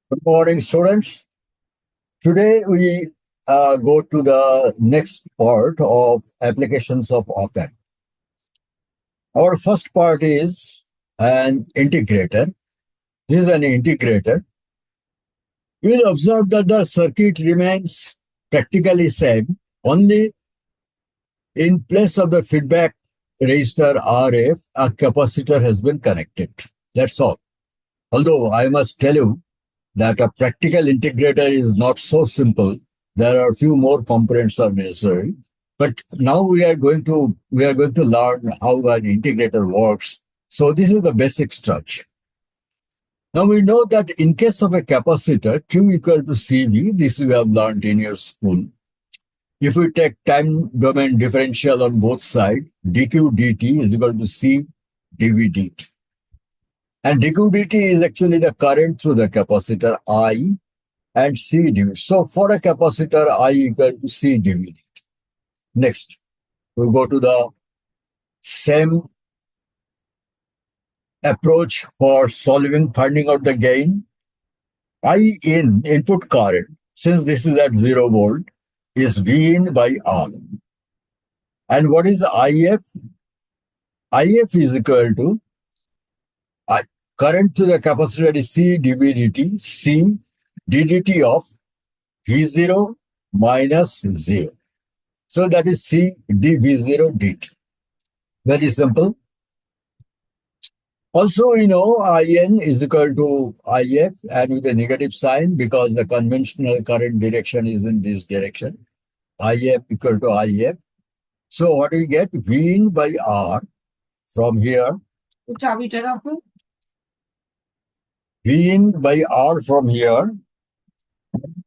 Good morning, students. Today we go to the next part of applications of op-amp. Our first part is an integrator. This is an integrator. You will observe that the circuit remains practically same, only in place of the feedback resistor RF, a capacitor has been connected. That's all. Although I must tell you that a practical integrator is not so simple. There are a few more components are necessary. But now we are going to learn how an integrator works. So this is the basic structure. Now we know that in case of a capacitor, Q equal to CV, this you have learned in your school. If we take time domain differential on both sides, dq dt is equal to C dv dt. And dq dt is actually the current through the capacitor I and C dv. So for a capacitor, I equal to C dv dt. Next, we go to the same approach for finding out the gain. I in input current, since this is at 0 volt, is V in by R. And what is IF? IF is equal to current to the capacitor is C dv dt, C ddt of V0 minus 0. So that is C dv0 dt. Very simple. Also, we know IN is equal to IF and with a negative sign because the conventional current direction is in this direction. IF equal to IF. So what do we get? V in by R from here. V in by R from here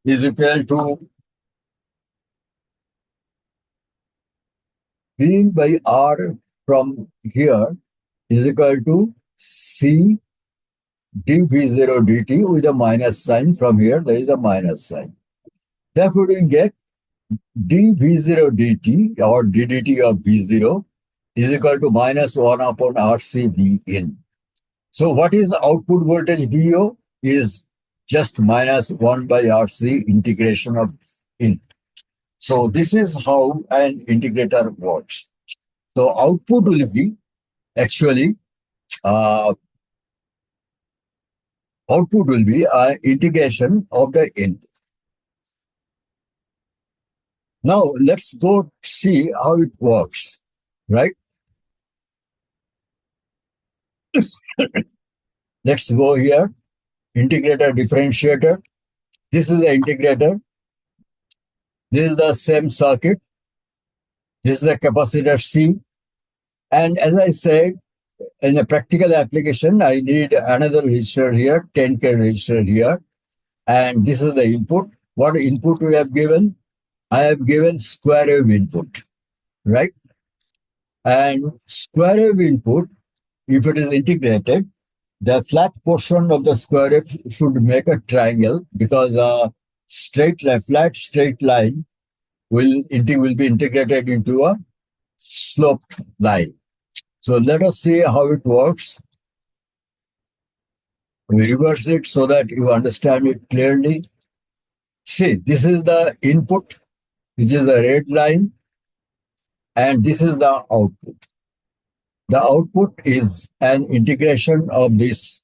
is equal to V in by R from here is equal to C dv0 dt with a minus sign. From here there is a minus sign. Therefore we get dv0 dt or ddt of v0 is equal to minus 1 upon RC V in. So what is output voltage VO? Is just minus 1 by RC integration of in. So this is how an integrator works. So output will be actually integration of the input. Now let's go see how it works, right? Let's go here. Integrator, differentiator. This is the integrator. This is the same circuit. This is a capacitor C. And as I said, in a practical application, I need another resistor here, 10K resistor here. And this is the input. What input we have given? I have given square wave input, right? And square wave input, if it is integrated, the flat portion of the square wave should make a triangle because a flat straight line will be integrated into a sloped line. So let us see how it works. We reverse it so that you understand it clearly. See, this is the input, which is a red line, and this is the output. The output is an integration of this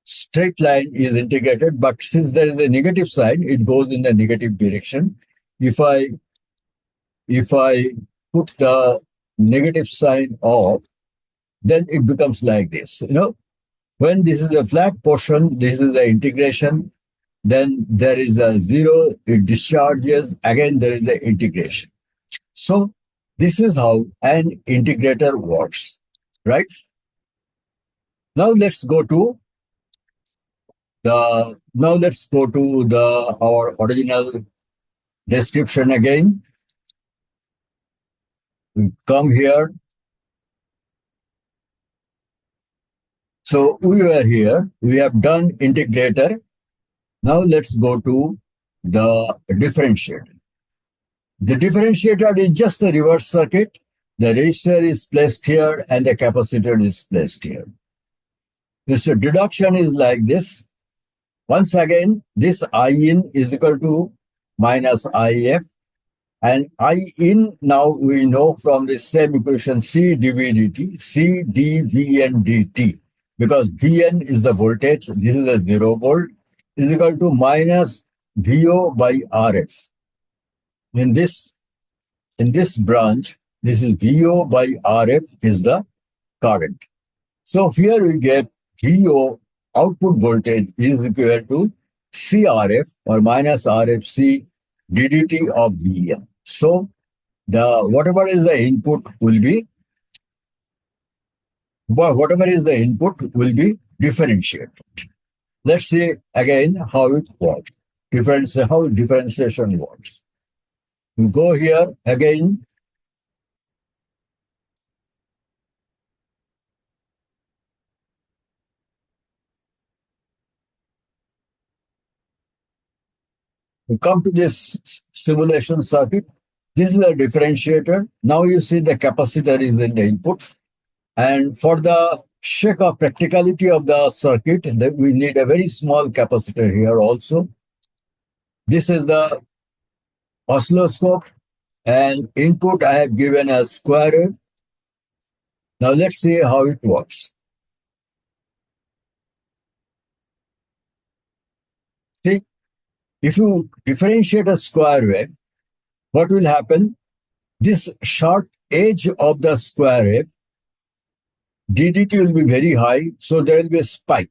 straight line is integrated, but since there is a negative sign, it goes in the negative direction. If I put the negative sign off, then it becomes like this. When this is a flat portion, this is the integration. Then there is a zero, it discharges. Again, there is the integration. So this is how an integrator works, right? Now let's go to our original description again. We come here. So we were here. We have done integrator. Now let's go to the differentiator. The differentiator is just a reverse circuit. The resistor is placed here and the capacitor is placed here. So deduction is like this. Once again, this I in is equal to minus IF, and I in now we know from the same equation C dV dt, C dV and dt, because Vn is the voltage, this is the 0 volt, is equal to minus VO by RF. In this branch, this is VO by RF is the current. So here we get VO output voltage is equal to CRF or minus RFC ddt of Vn. So the whatever is the input will be differentiated. Let's see again how it works. How differentiation works. We go here again. We come to this simulation circuit. This is a differentiator. Now you see the capacitor is in the input. And for the sake of practicality of the circuit, we need a very small capacitor here also. This is the oscilloscope, and input I have given as square wave. Now let's see how it works. See, if you differentiate a square wave, what will happen? This sharp edge of the square wave, ddt will be very high, so there will be a spike.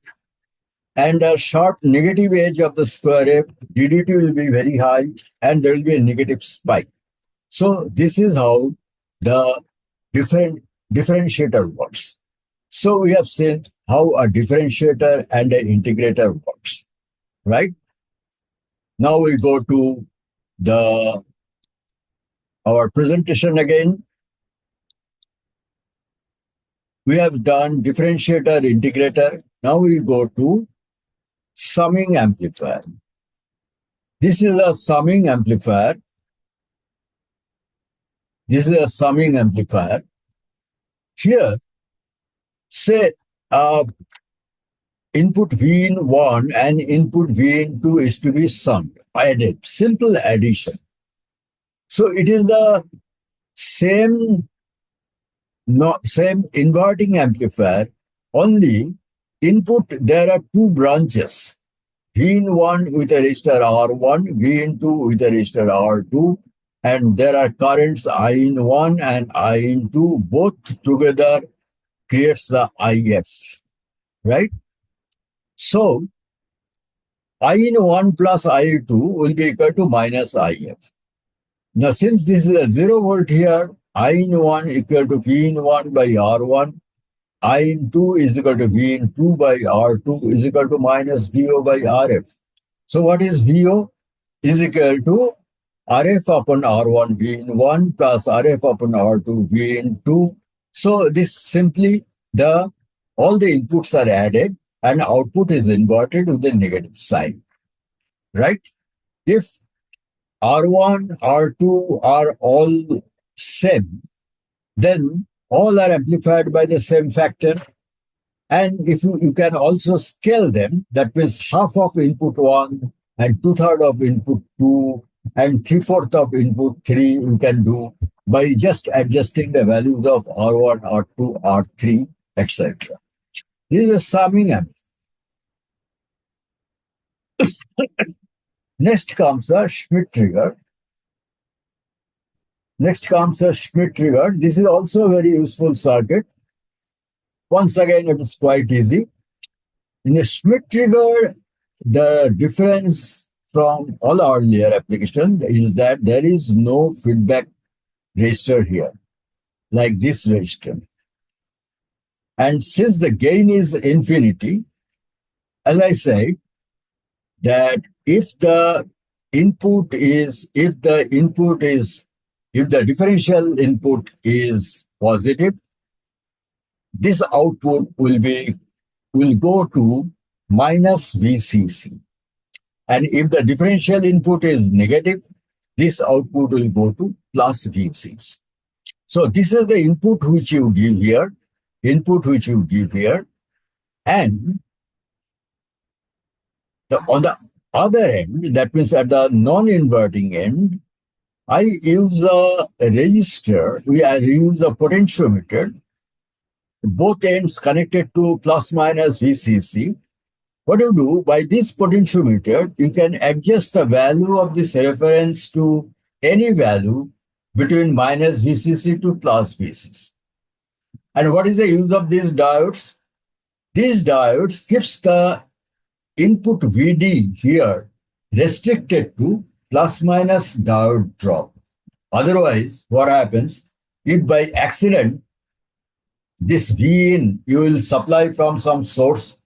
And the sharp negative edge of the square wave, ddt will be very high, and there will be a negative spike. So this is how the differentiator works. So we have seen how a differentiator and an integrator works, right? Now we go to our presentation again. We have done differentiator, integrator. Now we go to summing amplifier. This is a summing amplifier. This is a summing amplifier. Here, say input V in 1 and input V in 2 is to be summed, added, simple addition. So it is the same inverting amplifier, only input there are two branches, V in 1 with a resistor R1, V in 2 with a resistor R2, and there are currents I in 1 and I in 2, both together creates the IF, right? So I in 1 plus I in 2 will be equal to minus IF. Now since this is a 0 volt here, I in 1 equal to V in 1 by R1, I in 2 is equal to V in 2 by R2 is equal to minus VO by RF. So what is VO? Is equal to RF upon R1 V in 1 plus RF upon R2 V in 2. So this simply all the inputs are added and output is inverted with the negative sign, right? If R1, R2 are all same, then all are amplified by the same factor. And if you can also scale them, that means half of input 1 and 2/3 of input 2 and 3/4 of input 3 you can do by just adjusting the values of R1, R2, R3, etc. This is a summing amplifier. Next comes a Schmitt trigger. This is also a very useful circuit. Once again, it is quite easy. In a Schmitt trigger, the difference from all earlier applications is that there is no feedback resistor here, like this resistor. And since the gain is infinity, as I said, that if the differential input is positive, this output will go to minus VCC. And if the differential input is negative, this output will go to plus VCC. So this is the input which you give here, and On the other end, that means at the non-inverting end, I use a resistor, I use a potentiometer, both ends connected to plus minus VCC. What you do, by this potentiometer, you can adjust the value of this reference to any value between minus VCC to plus VCC. And what is the use of these diodes? These diodes keeps the input VD here restricted to plus minus diode drop. Otherwise, what happens? If by accident this V in you will supply from some source,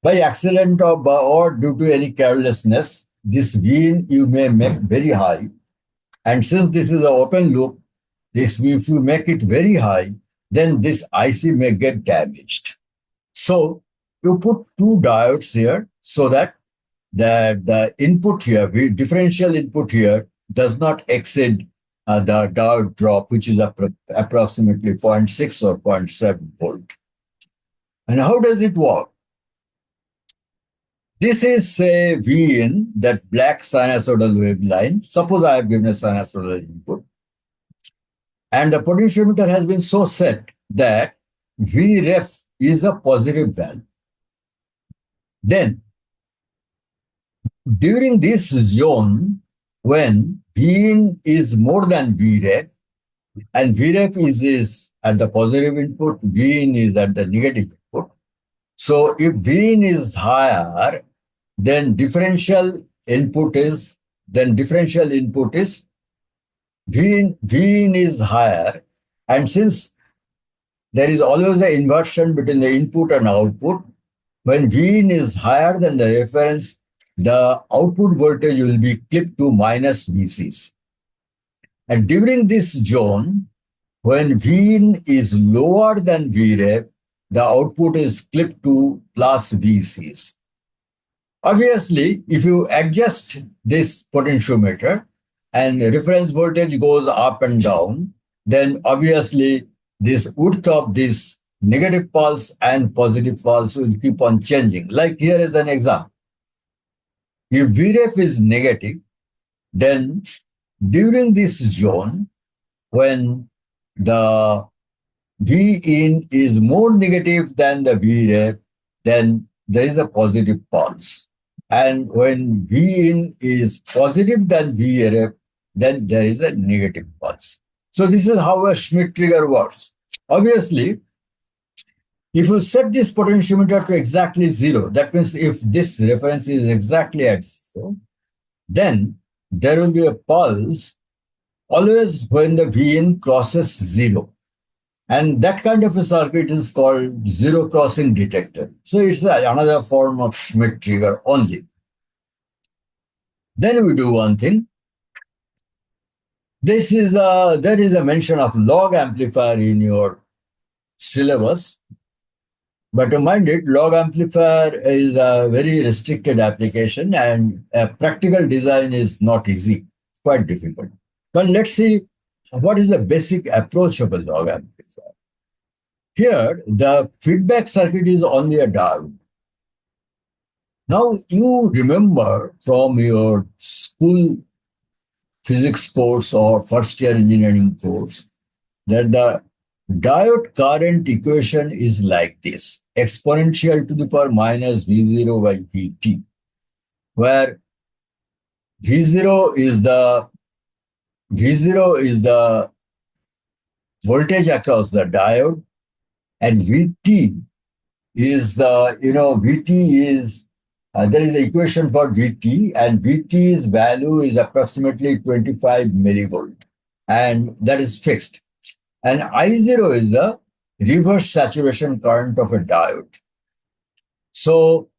by accident or due to any carelessness, this V in you may make very high. And since this is an open loop, if you make it very high, then this IC may get damaged. So you put two diodes here so that the input here, differential input here, does not exceed the diode drop, which is approximately 0.6 or 0.7 volt. And how does it work? This is, say, V in, that black sinusoidal wave line. Suppose I have given a sinusoidal input. And the potentiometer has been so set that Vref is a positive value. Then, during this zone, when V in is more than Vref, and Vref is at the positive input, V in is at the negative input. So if V in is higher, then differential input is V in is higher. And since there is always an inversion between the input and output, when V in is higher than the reference, the output voltage will be clipped to minus VCs. And during this zone, when V in is lower than Vref, the output is clipped to plus VCs. Obviously, if you adjust this potentiometer and reference voltage goes up and down, then obviously this width of this negative pulse and positive pulse will keep on changing. Like here is an example. If Vref is negative, then during this zone, when the V in is more negative than the Vref, then there is a positive pulse. And when V in is positive than Vref, then there is a negative pulse. So this is how a Schmitt trigger works. Obviously, if you set this potentiometer to exactly zero, that means if this reference is exactly at zero, then there will be a pulse always when the V in crosses zero. And that kind of a circuit is called zero crossing detector. So it's another form of Schmitt trigger only. Then we do one thing. There is a mention of log amplifier in your syllabus. But mind it, log amplifier is a very restricted application and a practical design is not easy, quite difficult. But let's see what is the basic approach of a log amplifier. Here, the feedback circuit is only a diode. Now, you remember from your school physics course or first year engineering course that the diode current equation is like this: exponential to the power minus V0 by Vt, where V0 is the voltage across the diode, and Vt is there is an equation for Vt, and Vt's value is approximately 25 millivolt, and that is fixed. And I0 is the reverse saturation current of a diode. So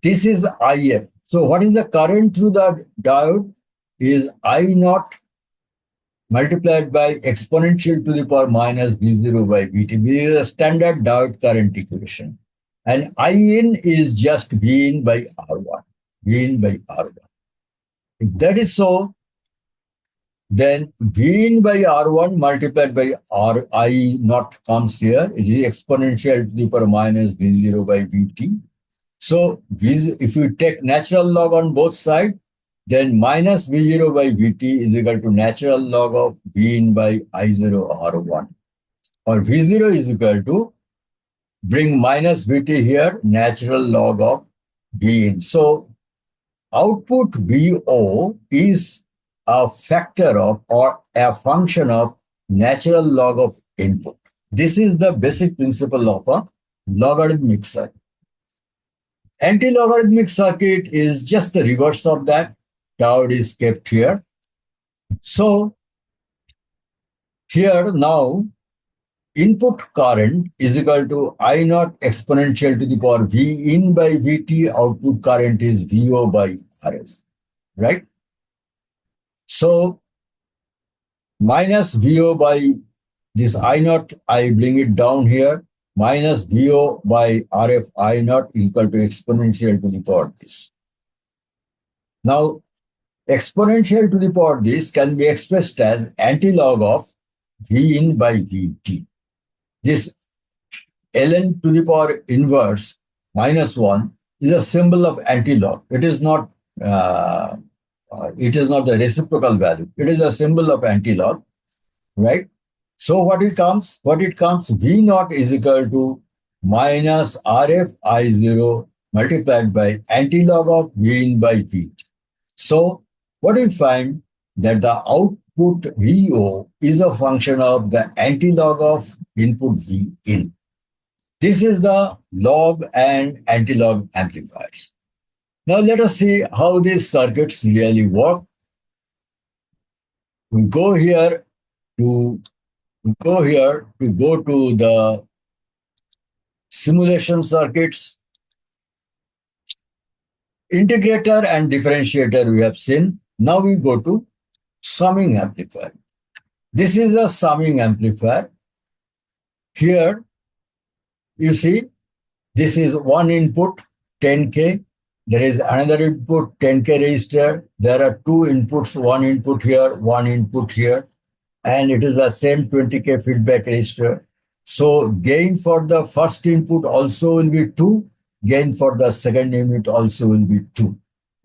this is IF. So what is the current through the diode? Is I0 multiplied by exponential to the power minus V0 by Vt. This is a standard diode current equation. And In is just V in by R1. V in by R1. If that is so, then V in by R1 multiplied by I0 comes here. It is exponential to the power minus V0 by Vt. So if you take natural log on both sides, then minus V0 by Vt is equal to natural log of V in by I0 R1. Or V0 is equal to, bring minus Vt here, natural log of V in. So output VO is a factor of or a function of natural log of input. This is the basic principle of a logarithmic circuit. Anti-logarithmic circuit is just the reverse of that. Tau is kept here. So here now input current is equal to I naught exponential to the power V in by Vt. Output current is VO by RS, right? So minus VO by this I naught, I bring it down here, minus VO by RF I naught equal to exponential to the power this. Now, exponential to the power this can be expressed as antilog of V in by Vt. This ln to the power inverse minus 1 is a symbol of antilog. It is not the reciprocal value. It is a symbol of antilog, right? So what it comes? V naught is equal to minus RF I0 multiplied by antilog of V in by V. So what we find that the output VO is a function of the antilog of input V in. This is the log and antilog amplifiers. Now let us see how these circuits really work. We go here to go to the simulation circuits. Integrator and differentiator we have seen. Now we go to summing amplifier. This is a summing amplifier. Here you see this is one input 10K. There is another input 10K resistor. There are two inputs, one input here, one input here. And it is the same 20K feedback resistor. So gain for the first input also will be 2. Gain for the second input also will be 2.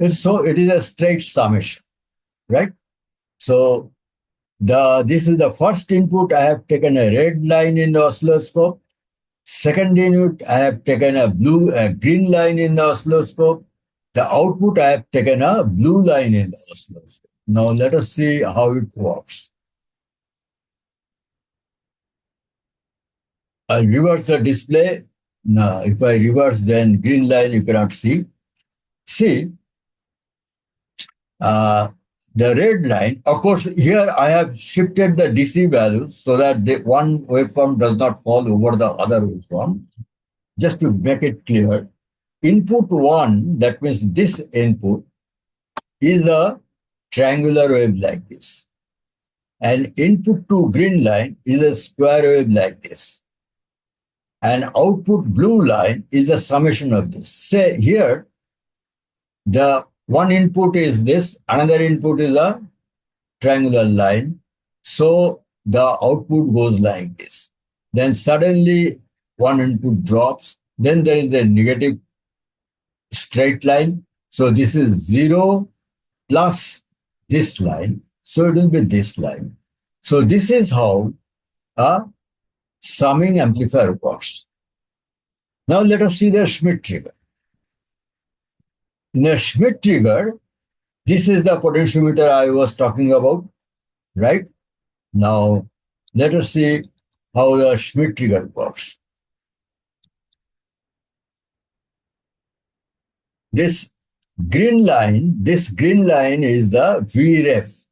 So it is a straight summation, right? So this is the first input. I have taken a red line in the oscilloscope. Second input, I have taken a green line in the oscilloscope. The output, I have taken a blue line in the oscilloscope. Now let us see how it works. I'll reverse the display. Now, if I reverse, then green line you cannot see. See, the red line, of course, here I have shifted the DC values so that the one waveform does not fall over the other waveform. Just to make it clear, input 1, that means this input, is a triangular wave like this. And input to green line is a square wave like this. And output blue line is a summation of this. Say here, the one input is this, another input is a triangular line. So the output goes like this. Then suddenly one input drops. Then there is a negative straight line. So this is 0 plus this line. So it will be this line. So this is how a summing amplifier works. Now let us see the Schmitt trigger. In the Schmitt trigger, this is the potentiometer I was talking about, right? Now let us see how the Schmitt trigger works. This green line is the Vref.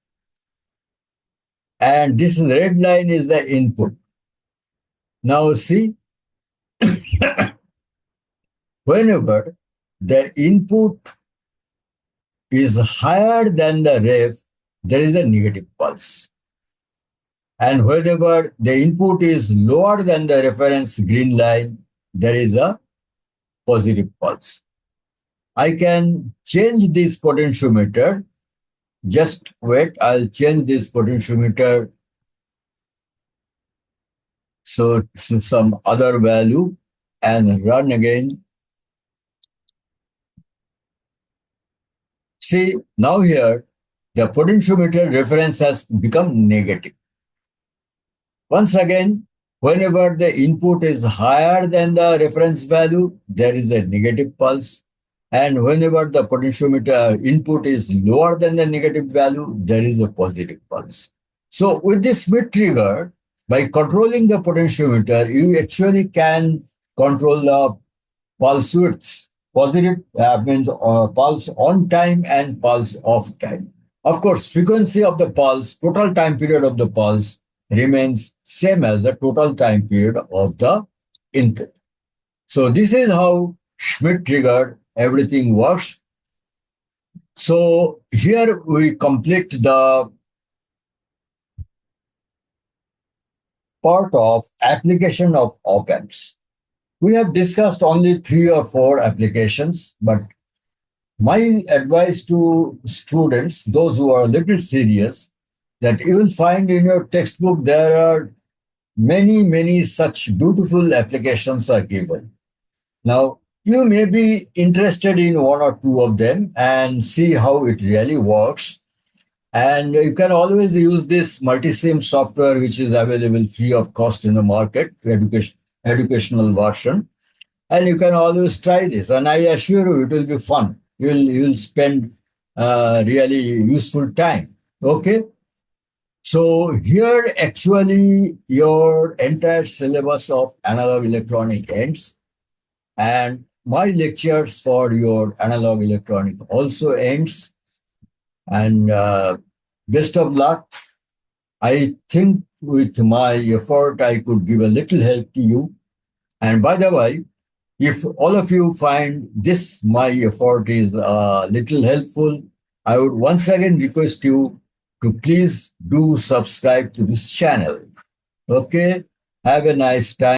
And this red line is the input. Now see, whenever the input is higher than the ref, there is a negative pulse. And whenever the input is lower than the reference green line, there is a positive pulse. I can change this potentiometer. Just wait, I'll change this potentiometer so to some other value and run again. See, now here, the potentiometer reference has become negative. Once again, whenever the input is higher than the reference value, there is a negative pulse. And whenever the potentiometer input is lower than the negative value, there is a positive pulse. So with this Schmitt trigger, by controlling the potentiometer, you actually can control the pulse widths. Positive means pulse on time and pulse off time. Of course, frequency of the pulse, total time period of the pulse remains same as the total time period of the input. So this is how Schmitt trigger everything works. So here we complete the part of application of op amps. We have discussed only 3 or 4 applications, but my advice to students, those who are a little serious, that you will find in your textbook there are many such beautiful applications are given. Now, you may be interested in 1 or 2 of them and see how it really works. And you can always use this multi-sim software, which is available free of cost in the market, educational version. And you can always try this. And I assure you, it will be fun. You'll spend really useful time. Okay. So here actually your entire syllabus of analog electronic ends, and my lectures for your analog electronic also ends. And best of luck. I think with my effort I could give a little help to you. And by the way, if all of you find this my effort is a little helpful, I would once again request you to please do subscribe to this channel. Okay? Have a nice time.